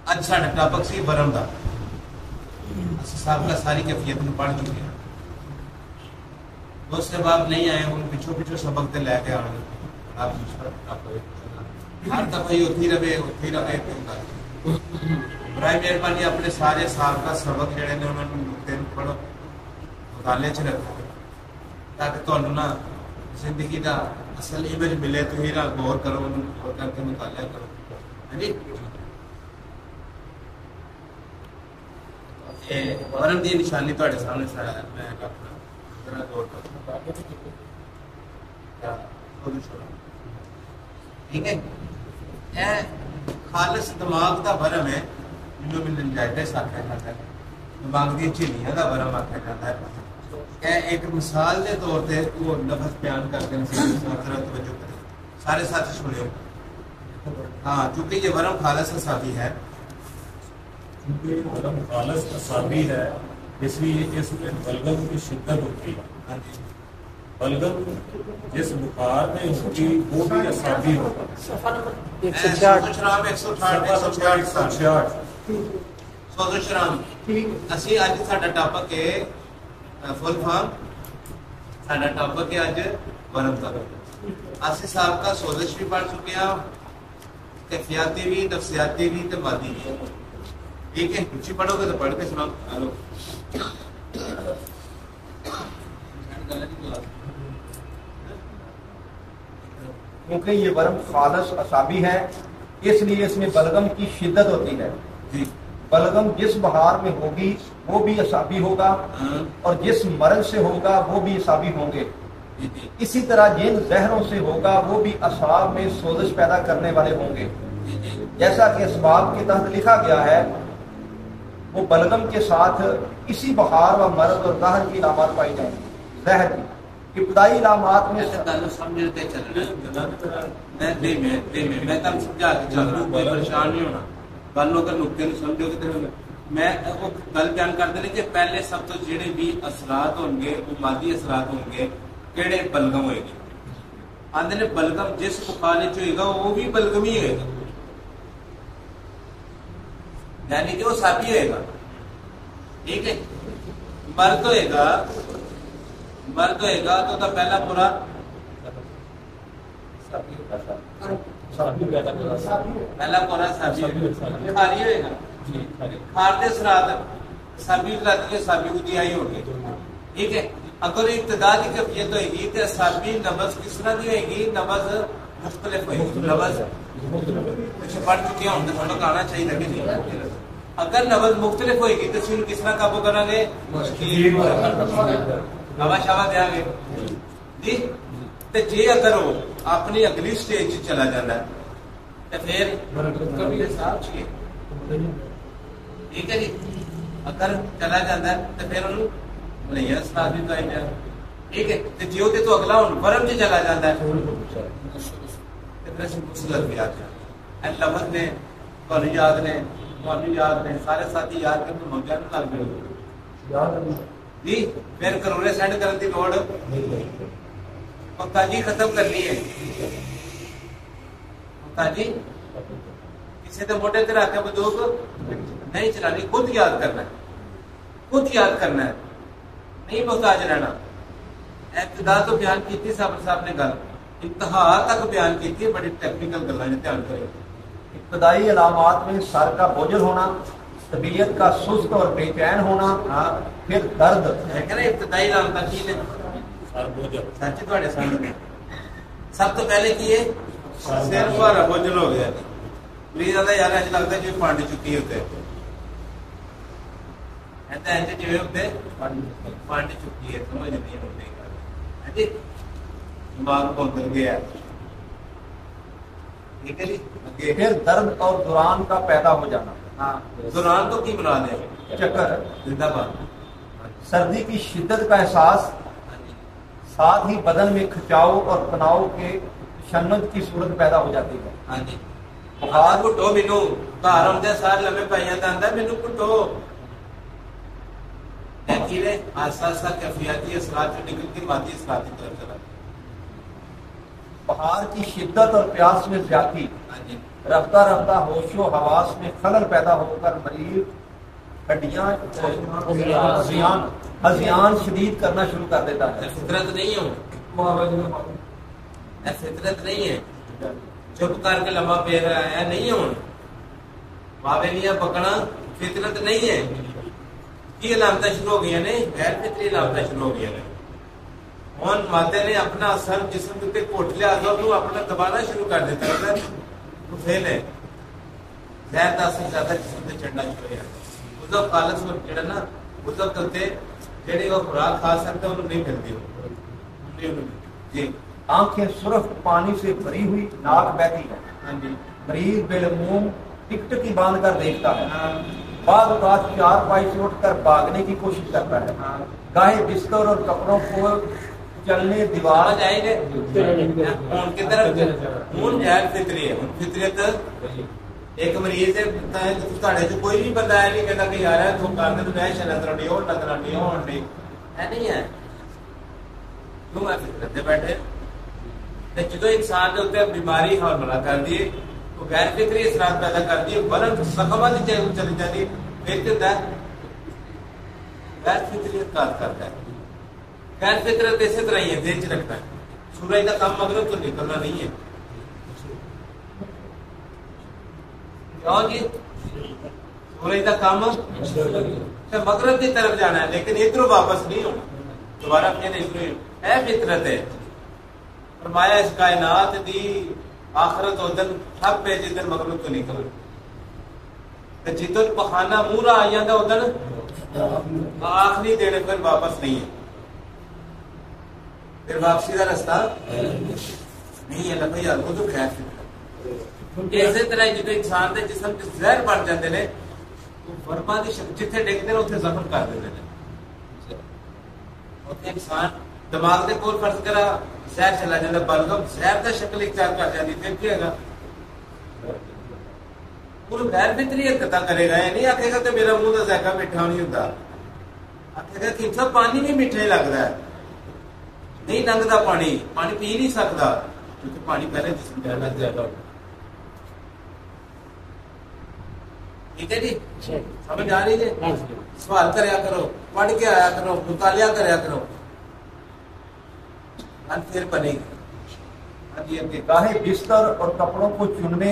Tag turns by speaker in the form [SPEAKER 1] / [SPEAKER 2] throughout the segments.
[SPEAKER 1] अज साडा टॉपिक सी बरम दा साहब का सारी कैफियत में पढ़ चुके हैं। दोस्त बाप नहीं आए उन पिछो पिछो सबक ते लैके आने आप हर दफा ही उठी रहे बराए मेहरबानी अपने सारे साल का सबक जड़े ने उन्होंने नुकते पढ़ो मुताले च रखो ताकि तुहानू ना जिंदगी का असल इमेज मिले तो ही ना गौर करो गौर करके मुताला करो। हाँ जी वरम की निशानी तुहाडे सामने मैं अपना गौर करूं ठीक है। खालिस दिमाग का भरम है जिन्होंने मेनिंजाइटिस आख्या जाता है दिमाग दी झिल्लियां का भरम आख्या जाता है। एक मिसाल के तौर पर वो लफ्ज बयान करते हैं सारे साथी सुनियो। हाँ चूंकि ये वरम खालिस असाबी है
[SPEAKER 2] वरम खालिस असाबी है इसलिए इसमें बलगम की शिद्दत होती है। बलगम जिस बुखार में होगी वो भी असाबी होगा।
[SPEAKER 1] ਅਸੀਂ ਅੱਜ ਸਾਡਾ ਟਾਪਕ ਹੈ ਫੁੱਲ ਫਾਰਮ ਸਾਡਾ ਟਾਪਕ ਹੈ ਅੱਜ ਵਰਮ ਦਾ। ਅਸੀਂ ਸਾਬਕਾ सोजिश भी पढ़ चुके हैं कैफियाती भी नफ्सियाती भी तो मादी भी। ठीक है कुछ पढ़ोगे तो पढ़ के सुनाओ। हेलो
[SPEAKER 3] क्योंकि ये वरम खालिस असाबी है इसलिए इसमें बलगम की शिद्दत होती है।
[SPEAKER 1] जी
[SPEAKER 3] बलगम जिस बहार में होगी वो भी असाबी होगा और जिस मर्ज से होगा वो भी असाबी होंगे। इसी तरह जिन जहरों से होगा वो भी असाब में सोजिश पैदा करने वाले होंगे। जैसा कि असबाब के तहत लिखा गया है वो बलगम के साथ इसी बहार व मर्ज और दहर की इलामात पाई जाएंगी। जहर की इब्तदाई इलामात में
[SPEAKER 1] समझते चलना मैं तब समझा के चल रहा हूँ परेशान नहीं होना गल अगर नुकते समझोगे तो मैं वो गल बयान करते रहे कि पहले सब तो जेडे भी असरात होंगे वो मादी असरात होंगे केड़े बलगम होएगी। आंदे ने बलगम जिस बुखार होगा वो भी बलगम ही होएगा यानी कि वो साबी होएगा। ठीक है मर्द होएगा तो पहला पूरा पहला पूरा साबी खारी होएगा खार दे सरात साबी की साबी की आई होगी। ठीक है अगर इब्तिदा की कैफियत होगी तो साबी नबज किस तरह की होगी नबज मुख्तलिफ होगी। नबज कुछ पढ़ चुके होंगे थोड़ा आना चाहिए कि नहीं। अगर नबज मुख्तलिफ होगी तो फिर किस तरह काबू करेंगे हवा शवा देंगे जी। तो जे अगर वो अपनी अगली स्टेज चला जाता है तो फिर ठीक है जी अगर चला जाता है तो फिर नहीं भी तो आई जाए। ठीक है तो जो तो अगला हूँ वरम च चला जाता है मुसलत भी आ जाए लफ्ज ने याद ने सारे साथी याद कर तो मंगा लग जी फिर करोड़े सेंड करने की लोड़ पक्का जी खत्म करनी है। पक्का जी किसी के मोटे तेरा आके बंदूक नहीं चलानी खुद याद करना है नहीं मोहताज रहना। इब्तिदा तो बयान की साहब ने गल इंतहा तक बयान की बड़ी टेक्निकल गल्लां ने ध्यान करें।
[SPEAKER 3] इब्तदाई अलामात में सर का बोझल होना तबीयत का सुस्त और बेचैन होना फिर दर्द
[SPEAKER 1] है इब्तदाई अलामत की ने सच तुहाडे सामने सब तो पहले की है सिर पर बोझल हो गया प्लीज आता यार अज लगता जिवें पंड चुकी होते जिवें होते पंड चुकी है समझ नहीं होती दिमाग पहुंच गया। ठीक है जी
[SPEAKER 3] फिर दर्द और दुरान का पैदा हो जाना।
[SPEAKER 1] हाँ दुरान तो की मुराद है
[SPEAKER 3] चक्कर
[SPEAKER 1] जिंदाबाद
[SPEAKER 3] सर्दी की शिद्दत का एहसास साथ ही बदन में खिंचाव और तनाव के तशन्नुद की सूरत पैदा हो जाती है।
[SPEAKER 1] हाँ जी बुखार घुटो मैनू घर आते सार लम्बे पाइया आता मैनू घुटो आस्ता आस्ता कैफियती असरात निकल के मादी असरात की तरफ चला।
[SPEAKER 3] बुखार की शिद्दत और प्यास में ज्यादती रफ्ता रफ्ता होशो हवास में खलल पैदा होकर मरीज हड्डियां हजियान शदीद करना शुरू कर देता है।
[SPEAKER 1] फितरत नहीं है, फितरत नहीं है, चुप करके लम्बा पे रहा है नहीं है, मावेलियां पकना फितरत नहीं है। की अलामत शुरू हो गई ने, गैर फितरी अलामत शुरू हो गई ने। हुन माते ने अपना असर जिसम के उत्ते घुट लिया तो अपना दबाना शुरू कर दिता है, तो फेल है। जहर का असर ज्यादा जिसम से चढ़ना शुरू हो जाता। उसका खालस जो ना उसका उत्ते जेड़ी वो खुराक खा सकता है नहीं मिलती जी।
[SPEAKER 3] आंखें सुरख पानी से भरी हुई, नाक बहती है।
[SPEAKER 1] हाँ जी।
[SPEAKER 3] मरीज बेलमूम टिकटकी बांध कर देखता है। बाद औकात चारपाई से उठकर भागने की कोशिश करता है। गाहे बिस्तर और कपड़ों को चलने दीवार
[SPEAKER 1] जाएंगे उनकी तरफ हूं गैर फितरी है। फितरियत एक मरीज है जो कोई भी बंदा है नहीं कहता कि यार है तुम करने तो नजर नहीं हो है नहीं है क्यों है फितरत बैठे जो इंसान के उत्ते बीमारी हमला कर दी तो गैर फितरी असरात पैदा कर दिए बरन सखमा चली जाती है। फिर क्या गैर फितरियत काज करता है। गैर फितरत इसी तरह ही है, दिन च रखता है। सूरज का काम मगरब तो निकलना नहीं है क्यों जी, सूरज का काम मगरब की तरफ जाना है लेकिन इधरों वापस नहीं होना, दोबारा फिर इधरों है फितरत है। फरमाया इस कायनात दी आखरत उदन ठप पे जिदन मगरब तो निकल ते जिदन पखाना मूरा आ जाता उदन आखिरी देने फिर वापस नहीं है, फिर वापसी का रास्ता नहीं है। लगभग यार वो तो खैर इस तरह जो इंसान के जिसम जहर बन जाते हैं तो वर्मा की जिथे डिगते हैं उसे जख्म कर देते हैं। इंसान दिमाग के कोल फर्ज करा शहर चला जाता बलगम शहर का शक्ल इख्तियार कर जाती फिर क्या है पूरा गैर फितरियत कता करेगा। ये नहीं आखेगा तो मेरा मुंह का जायका मीठा नहीं होता, आखेगा कि सब पानी भी मीठा ही लगता है, नहीं लंघता पानी पी नहीं सकता क्योंकि पानी पहले जिसम ज्यादा होता। ठीक है जी, समझ आ रही है। सवाल करया करो, पढ़ के आया करो, मुतालिया करया करो, फिर बनेगी।
[SPEAKER 3] गाहे बिस्तर और कपड़ों को चुनने,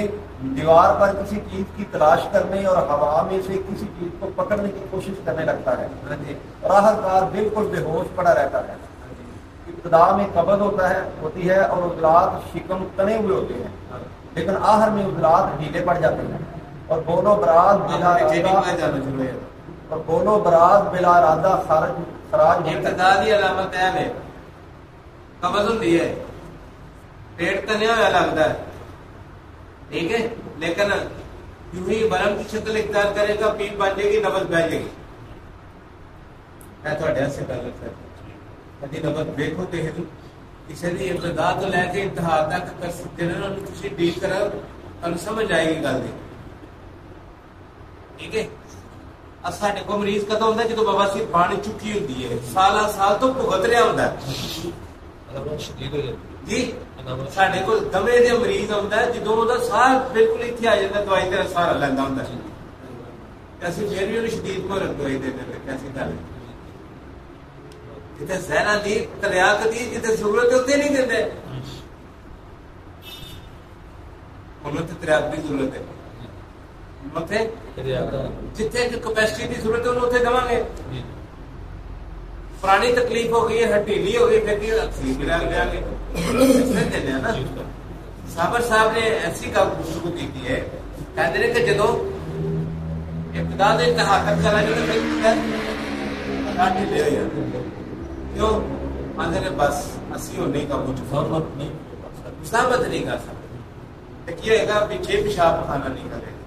[SPEAKER 3] दीवार पर किसी चीज की तलाश करने और हवा में से किसी चीज को पकड़ने की कोशिश करने लगता है। राहतदार बिल्कुल बेहोश पड़ा रहता है। इब्तदा में कब्ज होती है और उजलात शिकम तने हुए होते हैं, लेकिन आहर में उजलात ढीले पड़ जाते हैं और बोलो बरात बिला इरादा खराज
[SPEAKER 1] इब्तदा दी अलामत है कब्ज होती है, पेट तनिया हुआ लगता है, ठीक है, लेकिन यूं ही बरम की शक्ल इख्तियार करेगा, पीठ बन जाएगी, नबज बह जाएगी। मैं थोड़े से कर लगता है कभी नबज देखो तो किसी की इब्तदा तो लैके इंतहा तक कर सकते हैं, तुम डील करो तुम समझ आएगी गल दी। ठीक है, साडे को मरीज कदों होंदा जो बवासीर पानी चुकी होती है, साल साल तो भुगत रहा होंदा जी। साडे को दमे दे मरीज होंदा जो ओदा साह बिल्कुल इत्थे आ जांदा, दवाई तेरा सहारा लैंदा होंदा, असि फिर भी उन्हें शदीद को दवाई दे देंदे। कैसी गल जिथे जहरा दी तरियाक दी जिथे जरूरत उत्थे नहीं देंदे, उन्हें तो तरियाक की जरूरत है, जिथे कैपेसिटी की जरूरत है उन्हें देवांगे। पुरानी तकलीफ हो गई है, हड्डीली हो गई, फिर देने ना। साबर साहब ने ऐसी गल गुफ्तगू की है, कहते हैं कि जो इब्तिदा से इंतहा तक चला जाता फिर ढीले हो जाते क्यों आंधे ने बस असी होने का कुछ साबित नहीं कर सकते, क्या है पीछे पेशाब खाना नहीं करेगा।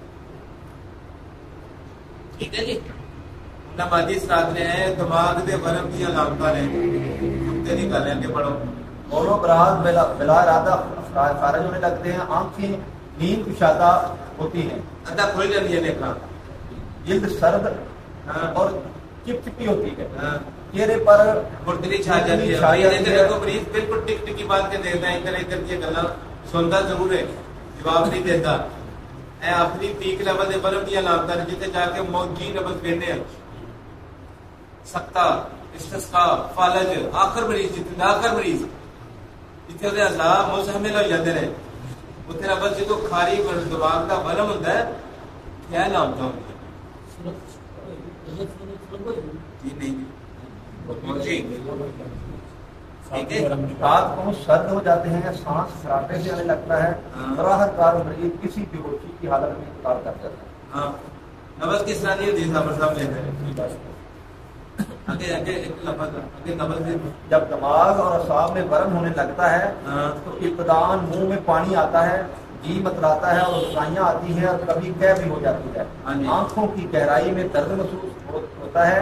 [SPEAKER 1] ठीक है जी, नमाजी सरात ने है दिमाग के बरम की अलामत ने तेरी कर लेंगे पढ़ो।
[SPEAKER 3] बोलो बरात बिला इरादा खारिज होने लगते हैं, आंखें नींद कुशादा होती हैं,
[SPEAKER 1] अदा खुल जाती है, देखना
[SPEAKER 3] जिल्द सर्द और चिपचिपी होती है, चेहरे पर
[SPEAKER 1] मुर्दली छा जाती है। मरीज बिल्कुल टिक टिकी बात के देखता है, इधर इधर की गल्ला सुनता जरूर है, जवाब नहीं देता, ए आखिरी पीक लेवल दे बर्फ दी अलामत ने जिथे जाके मौजी नबज कहने हैं सकता इस्तिस्का फालज आखिर मरीज जिथे आखिर मरीज जिथे ओदे अज़ाब मुज़हमिल हो जाते हैं उत्थे नबज जो खारी दिमाग का बलम होंदा है क्या अलामत होंदी जी नहीं मौजी ठीक है।
[SPEAKER 3] हाथ पाँव सर्द हो जाते हैं, सांस खराटे से आने लगता है, राहतदार मरीज किसी बेहोशी की हालत में इंतकाल कर जाता है।
[SPEAKER 1] हाँ नबज किस तरह नहीं होती साबर साहब लेते हैं आगे आगे एक लफ्ज आगे नबज में
[SPEAKER 3] जब दिमाग और असाब में बर्न होने लगता है तो इब्तदान मुंह में पानी आता है, जी मतलाता है और उल्टियाँ आती हैं और कभी कै भी हो जाती है। आंखों की गहराई में दर्द महसूस होता है।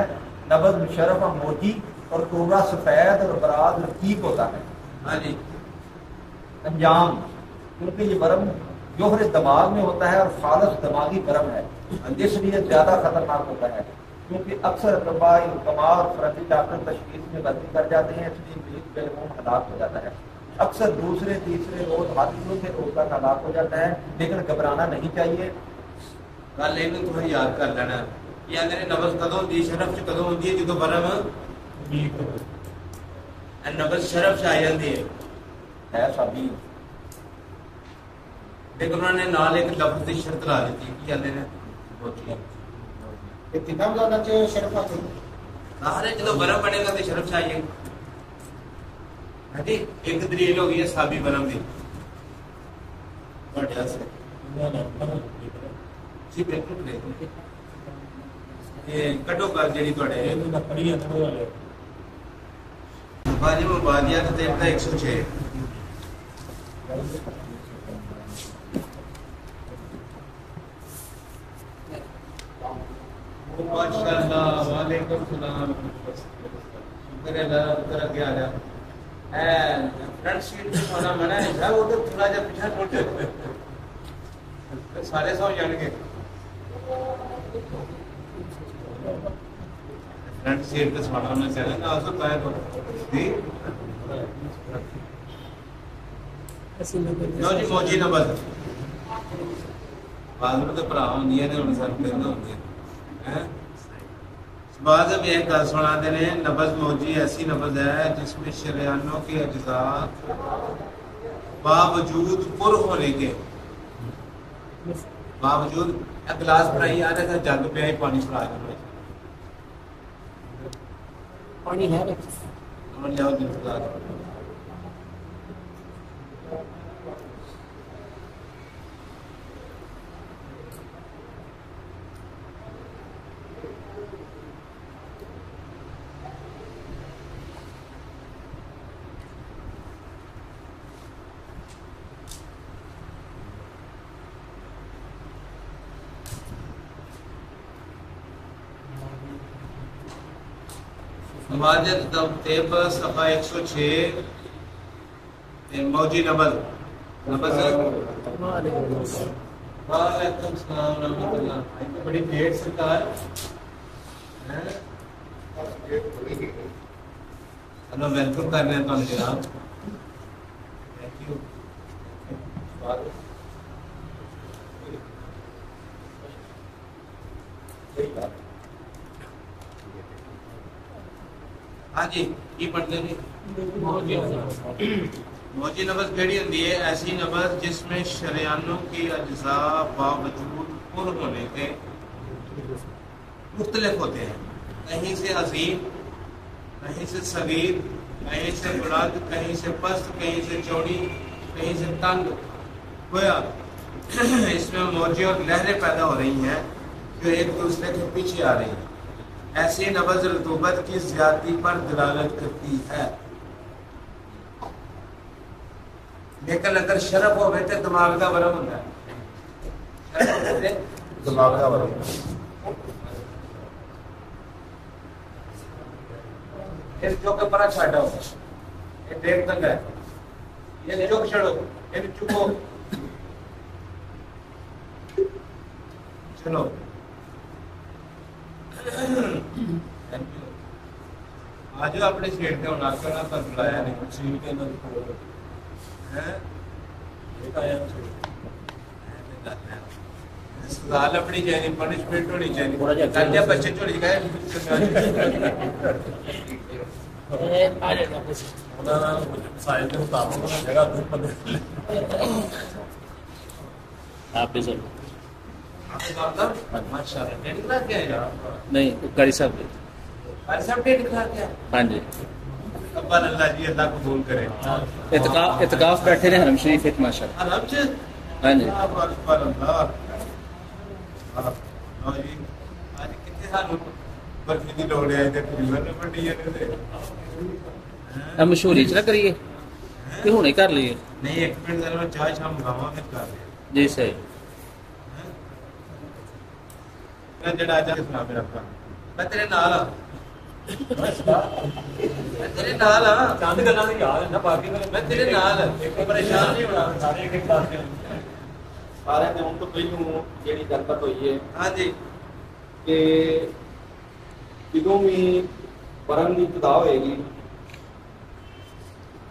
[SPEAKER 3] नबज मुशर्रफ और मोजी और कोबरा सफेद और बराज रकीब होता है।
[SPEAKER 1] हाँ जी
[SPEAKER 3] अंजाम क्योंकि ये बरम जोहरे दिमाग में होता है और खालस दिमागी बरम है, इसलिए ज्यादा खतरनाक होता है क्योंकि अक्सर कमार और फर्जी डॉक्टर तशखीस में गलती कर जाते हैं, इसलिए मरीज बेलमूम हलाक हो जाता है। अक्सर दूसरे तीसरे रोज हादिसों से रोज तक हलाक हो जाता है, लेकिन घबराना नहीं चाहिए।
[SPEAKER 1] गल इन थोड़ा याद कर लेना कि अगर नबज कदों होंदी शरफ च कदों होंदी है जो बरम नबज शरफ च आ जाती
[SPEAKER 3] है साबी
[SPEAKER 1] लेकिन उन्होंने नाल एक लफ्ज की शर्त ला दी कि कहते हैं सारे जो बर्फ बनेगा तो शर्फ चाहिए हाँ जी। एक दलील हो गई है साबी बरम की जी बिल्कुल ये कटो कर जी बाजी मुबादियात देवता 106 माशाअल्लाह वालेकुम सलाम शुक्र है अल्लाह तरह के आ जा फ्रंट सीट पे सोना मना है सब उधर थोड़ा जा पीछे छोड़ दे सारे सौ जाएंगे फ्रंट सीट पे सोना में चले ना आसो काय को दी जो जी मौजी नंबर बाद में तो भरा होंदी है ने हुन सर पे होंदी है बाद में एक गल सुनाते हैं नबज मौजी ऐसी नबज है जिसमें शरियानों के अज्जा बावजूद पुर होने के बावजूद गिलास भराई आ रहा था जग पे पानी फड़ा के
[SPEAKER 4] पानी है
[SPEAKER 1] लियाओ गिलास इबादत तेब सफा 106 मौजी नबल वालेकुम सलाम रहमतुल्लाह बड़ी भेंट सरकार हेलो वेलकम कर रहे हैं तो जनाब थैंक यू हाँ जी की पढ़ते जी मौजी नबज केड़ी होंदी है ऐसी नबज जिसमें शरियानों की अज्जा बावजूद पुर होने के मुख्तलिफ होते हैं, कहीं से अजीम, कहीं से सगीर, कहीं से बुलंद, कहीं से पस्त, कहीं से चौड़ी, कहीं से तंग गोया इसमें मौजी और लहरें पैदा हो रही हैं जो एक दूसरे के पीछे आ रही हैं। ऐसी नबज रतूबत की ज्यादती पर दलालत करती है, लेकिन अगर शरफ हो तो दिमाग का बरम होता है,
[SPEAKER 3] दिमाग का बरम
[SPEAKER 1] जो के परा छाड़ा हो ये देख तक है ये चुक छड़ो ये चुको चलो आज अपने स्टेट के होना करना पर बुलाया नहीं कुछ नहीं कहना है ये आया सजा लभनी चाहिए, पनिशमेंट होनी चाहिए।
[SPEAKER 4] थोड़ा जिहा
[SPEAKER 1] गल जिहा बच्चे झोली गए
[SPEAKER 2] ਉਹਨਾਂ ਨਾਲ ਸਾਈਜ਼ ਦੇ ਮੁਤਾਬਕ ਉਹਨਾਂ ਜਗ੍ਹਾ ਦੂਰ ਬੰਦੇ
[SPEAKER 4] आप भी सर
[SPEAKER 1] माशाल्लाह डेढ़ करा के आएगा।
[SPEAKER 4] नहीं कारी साहब
[SPEAKER 1] भाई साहब डेढ़ करा के आए।
[SPEAKER 4] हाँ जी
[SPEAKER 1] अब्बा अल्लाह जी अल्लाह कबूल करे।
[SPEAKER 4] इतकाफ बैठे ने हरम शरीफ एक माशाल्लाह।
[SPEAKER 1] आराम से
[SPEAKER 4] हाँ जी
[SPEAKER 1] अल्लाह अल्लाह हाँ जी आज कितने साल बर्फी दी लोड़ है ते फिल्म ने बड़ी है ते
[SPEAKER 4] अब मशहूरी च ना करिए कि हुणे कर लिए
[SPEAKER 1] नहीं एक मिनट जरा चाय शाम मंगावा मैं कर रहे
[SPEAKER 4] जी सही
[SPEAKER 1] मैं जड़ा आज सुना मेरा भरा मैं तेरे नाल हां मैं तेरे नाल हां
[SPEAKER 2] ਚੰਦ ਗੱਲਾਂ ਦੀ ਯਾਦ ਹੈ ਨਾ ਬਾਕੀ
[SPEAKER 1] मैं तेरे नाल परेशान नहीं होना
[SPEAKER 2] ਸਾਰੇ ਇੱਕ ਇੱਕ ਦੱਸ ਦਿਓ
[SPEAKER 3] ਸਾਰਿਆਂ ਦੇ ਹੁਣ ਤੋਂ ਪਹਿਲਾਂ ਜਿਹੜੀ ਗੱਲਬਾਤ ਹੋਈ ਹੈ
[SPEAKER 1] हाँ जी
[SPEAKER 3] ਕਿ ਜਦੋਂ ਵੀ ਪਰਮ ਦੀ ਇਬਤਦਾ ਹੋਏਗੀ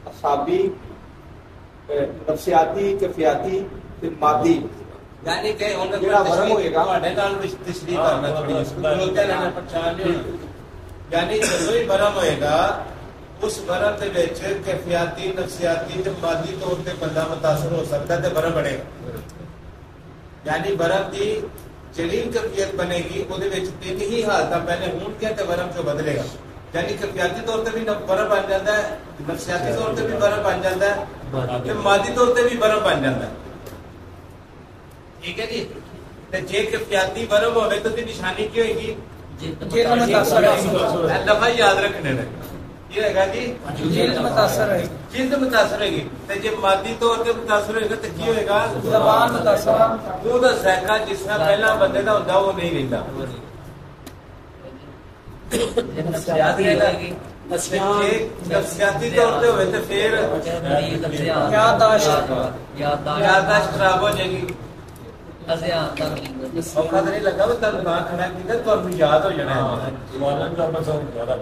[SPEAKER 3] ਅਸਾਬੀ ਨਫਸਿਆਤੀ ਕਫਿਆਤੀ ਤੇ ਮਾਦੀ
[SPEAKER 1] यानी कि उन्हें
[SPEAKER 3] ਜਿਹੜਾ ਵਰਮ ਹੋਏਗਾ
[SPEAKER 1] ਤੁਹਾਡੇ ਨਾਲ ਵਿੱਚ ਤਸ਼ਰੀਹ ਕਰਨਾ ਥੋੜੀ ਬੋਲਦੇ ਰਹਿਣਾ ਪਛਾਣ ਨਹੀਂ यानी ਜਦੋਂ ਹੀ ਵਰਮ ਹੋਏਗਾ ਉਸ ਵਰਮ ਦੇ ਵਿੱਚ ਕਫਿਆਤੀ ਨਫਸਿਆਤੀ ਤੇ ਮਾਦੀ ਤੌਰ ਤੇ ਬੰਦਾ ਮੁਤਾਸਰ ਹੋ ਸਕਦਾ ਤੇ ਵਰਮ ਬਣੇਗਾ यानी वरम की जलील कफियत बनेगी ਉਹਦੇ ਵਿੱਚ ਤਿੰਨ ਹੀ ਹਾਲਤਾਂ ਪਹਿਲੇ ਹੋਣਗੀਆਂ ਤੇ ਵਰਮ ਚੋਂ ਬਦਲੇਗਾ यानी कफियाती तौर पे भी वरम बन जाता है नफसियाती तौर पे भी वरम बन जाता है ਤੇ ਮਾਦੀ तौर पे भी वरम बन जाता है ठीक है जी ਤੇ ਜੇ कफियाती वरम ਹੋਵੇ ਤਾਂ ਦੀ ਨਿਸ਼ਾਨੀ ਕੀ ਹੋਏਗੀ
[SPEAKER 4] जिल्द मुतासर
[SPEAKER 1] ਇਹ ਲਫ਼ਜ਼ ਯਾਦ ਰੱਖਣੇ ਨੇ ਕੀ ਹੋਏਗਾ ਜੀ
[SPEAKER 4] जिल्द मुतासर है
[SPEAKER 1] ਜਿਲਦ ਮੁਤਾਸਰ ਹੋਏਗੀ ਤੇ ਜੇ ਮਾਦੀ ਤੌਰ ਤੇ ਮੁਤਾਸਰ ਹੋਏਗਾ ਤਾਂ ਕੀ ਹੋਏਗਾ
[SPEAKER 4] ਜ਼ਬਾਨ ਮੁਤਾਸਰ
[SPEAKER 1] ਉਹਦਾ ਜ਼ਾਇਕਾ ਜਿਸ ਤਰ੍ਹਾਂ ਪਹਿਲਾਂ ਬੰਦੇ ਦਾ ਹੁੰਦਾ ਉਹ ਨਹੀਂ ਰਹਿੰਦਾ नफसियाती तौर पे हुए तो फिर याददाश्त खराब हो जाएगी औखा तो नहीं लगा वो तन ना खड़ा किया तो आपको याद हो जाना है
[SPEAKER 2] ਸਵਾਲਾਂ ਦਾ ਮਸਲਾ ਜ਼ਿਆਦਾ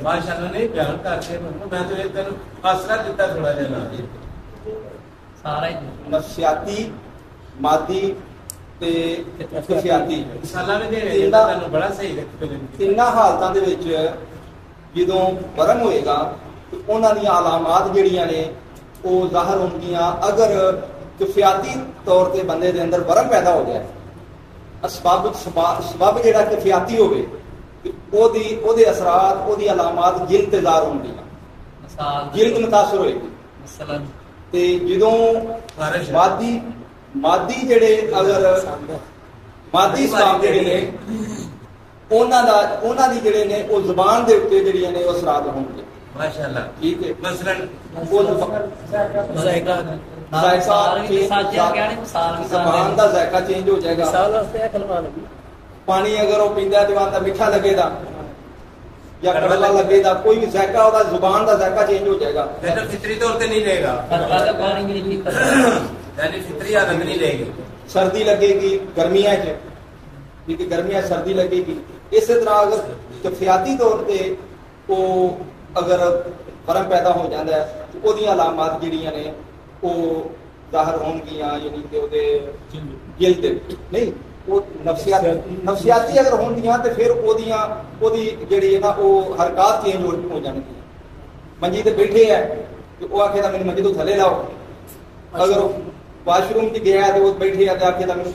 [SPEAKER 1] माशाल्लाह नहीं बयान करके मैं तो ये तेन आसरा दिता थोड़ा जिहा
[SPEAKER 4] सारा
[SPEAKER 3] ਨਫਸਿਆਤੀ ਮਾਦੀ ਤੇ ਕਫਿਆਤੀ
[SPEAKER 1] मिसालां भी देने तेन बड़ा सही रखे
[SPEAKER 3] ਤਿੰਨਾਂ ਹਾਲਤਾਂ ਦੇ ਵਿੱਚ ਜਦੋਂ ਵਰਮ ਹੋਏਗਾ ਤੇ ਉਹਨਾਂ ਦੀਆਂ ਅਲਾਮਾਤ ਜਿਹੜੀਆਂ ਨੇ ਉਹ ਜ਼ਾਹਰ ਹੋਣਗੀਆਂ ਅਗਰ ਕਫਿਆਤੀ ਤੌਰ ਤੇ ਬੰਦੇ ਦੇ ਅੰਦਰ ਵਰਮ ਪੈਦਾ ਹੋ ਗਿਆ ਸਬਬ ਜਿਹੜਾ ਕਫਿਆਤੀ ਹੋਵੇ ਤੇ ਉਹਦੇ ਅਸਰਾਤ ਉਹਦੀ ਅਲਾਮਾਤ ਜਿਲਦ ਤੇ ਜ਼ਾਹਰ ਹੋਣਗੀਆਂ ਜਿਲਦ ਮੁਤਾਸਰ ਹੋਏਗੀ
[SPEAKER 4] ਮਸਲਨ
[SPEAKER 3] ਤੇ ਜਦੋਂ ਮਾਦੀ ਜਿਹੜੇ ਅਗਰ ਮਾਦੀ ਸਬਬ ਜਿਹੜੇ ਨੇ ਉਹਨਾਂ ਦੀ ਜਿਹੜੇ ਨੇ ਉਹ ਜ਼ੁਬਾਨ ਦੇ ਉੱਤੇ ਜਿਹੜੀਆਂ ਨੇ ਉਹ ਅਸਰਾਤ ਹੋਣਗੇ
[SPEAKER 1] माशाल्लाह
[SPEAKER 3] ਠੀਕ ਹੈ
[SPEAKER 1] मसलन
[SPEAKER 4] ਜ਼ਾਇਕਾ
[SPEAKER 3] ਜ਼ਬਾਨ ਦਾ ਜ਼ਾਇਕਾ ਚੇਂਜ ਹੋ ਜਾਏਗਾ ਪਾਣੀ ਅਗਰ ਉਹ ਪੀਂਦਾ ਜਵਾਨ ਦਾ ਮਿੱਠਾ ਲੱਗੇਗਾ ਜਾਂ ਕੜਵਾ ਲੱਗੇਗਾ ਕੋਈ ਵੀ ਜ਼ਾਇਕਾ ਉਹਦਾ ਜ਼ੁਬਾਨ ਦਾ ਜ਼ਾਇਕਾ ਚੇਂਜ ਹੋ ਜਾਏਗਾ
[SPEAKER 1] लेकिन फितरी तौर पे नहीं रहेगा यानी फितरी हालत नहीं रहेगी
[SPEAKER 3] सर्दी लगेगी गर्मियां च ठीक है गर्मियां सर्दी लगेगी इस तरह अगर कफियाती तौर पे ਉਹ ਅਗਰ ਵਰਮ ਪੈਦਾ ਹੋ ਜਾਂਦਾ ਹੈ ਤੇ ਉਹਦੀਆਂ ਅਲਾਮਾਤ ਜਿਹੜੀਆਂ ਨੇ ਉਹ ਜ਼ਾਹਰ ਹੋਣਗੀਆਂ ਯਾਨੀ ਕਿ ਉਹਦੇ ਜਿਲਦ ਨਹੀਂ ਉਹ ਨਫਸਿਆਤੀ ਅਗਰ ਹੋਣਗੀਆਂ ਤੇ ਫਿਰ ਉਹਦੀ ਜਿਹੜੀ ਹੈ ਨਾ ਉਹ ਹਰਕਤ ਚੇਂਜ ਹੋ ਜਾਣਗੀਆਂ ਮੰਜੀ ਤੇ ਬੈਠੇ ਹੈ ਤੇ ਉਹ ਆਖੇਗਾ ਮੈਨੂੰ ਮੰਜੀ ਤੋਂ ਥੱਲੇ ਲਾਓ ਅਗਰ ਉਹ ਵਾਸ਼ਰੂਮ 'ਚ ਗਿਆ ਤੇ ਉਹ ਬੈਠੇ ਆ ਤੇ ਆਖੇਗਾ ਮੈਨੂੰ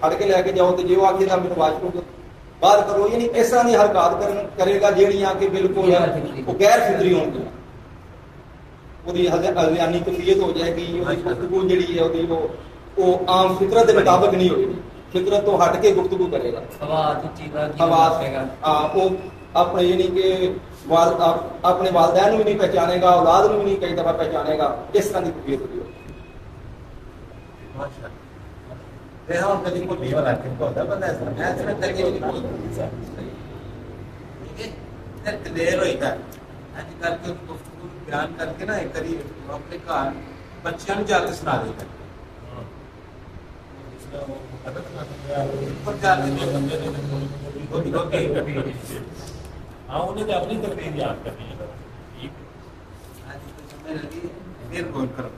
[SPEAKER 3] ਫੜ ਕੇ ਲੈ ਕੇ ਜਾਓ ਤੇ ਜੇ ਉਹ ਆਖੇਗਾ ਮੈਨੂੰ ਵਾਸ਼ਰੂਮ ਬਾਹਰ ਕਰੋ ਯਾਨੀ ਇਸ ਤਰ੍ਹਾਂ ਦੀ ਹਰਕਤ ਕਰੇਗਾ ਜਿਹੜੀਆਂ ਕਿ ਬਿਲਕੁਲ ਉਹ ਗੈਰ ਫਿਤਰੀ ਹੋਣਗੀਆਂ ਉਹਦੀ ਹਜ਼ਾਨੀ ਕਫੀਅਤ ਹੋ ਜਾਏਗੀ ਉਹਦੀ ਗੁਫ਼ਤਗੂ ਜਿਹੜੀ ਹੈ ਉਹਦੀ ਉਹ ਆਮ ਫਿਤਰਤ ਦੇ ਮੁਤਾਬਕ ਨਹੀਂ ਹੋਏਗੀ ਫਿਤਰਤ ਤੋਂ ਹਟ ਕੇ ਗੁਫ਼ਤਗੂ ਕਰੇਗਾ ਆਵਾਜ਼ ਉਹ ਆਪਣੇ ਯਾਨੀ ਕਿ ਆਪਣੇ ਵਾਲਿदैन ਨੂੰ ਵੀ ਨਹੀਂ ਪਹਿਚਾਨੇਗਾ ਔਲਾਦ ਨੂੰ ਵੀ ਨਹੀਂ ਕਈ ਦਫਾ ਪਹਿਚਾਨੇਗਾ ਇਸ ਤਰ੍ਹਾਂ ਦੀ ਕਫੀਅਤ ਹੋਗੀ
[SPEAKER 1] माशाल्लाह ते हम कभी को भी वाला के होता बंदा ऐसा मैं करके नहीं बोलता ठीक है फिर क्लियर होता है आज करके उसको बयान करके ना एक करी अपने घर बच्चों को जाके सुना देता ऊपर जाके
[SPEAKER 2] हाँ उन्हें तो अपनी तकरीर याद करनी है
[SPEAKER 1] आज तो समय लगी फिर गौर करो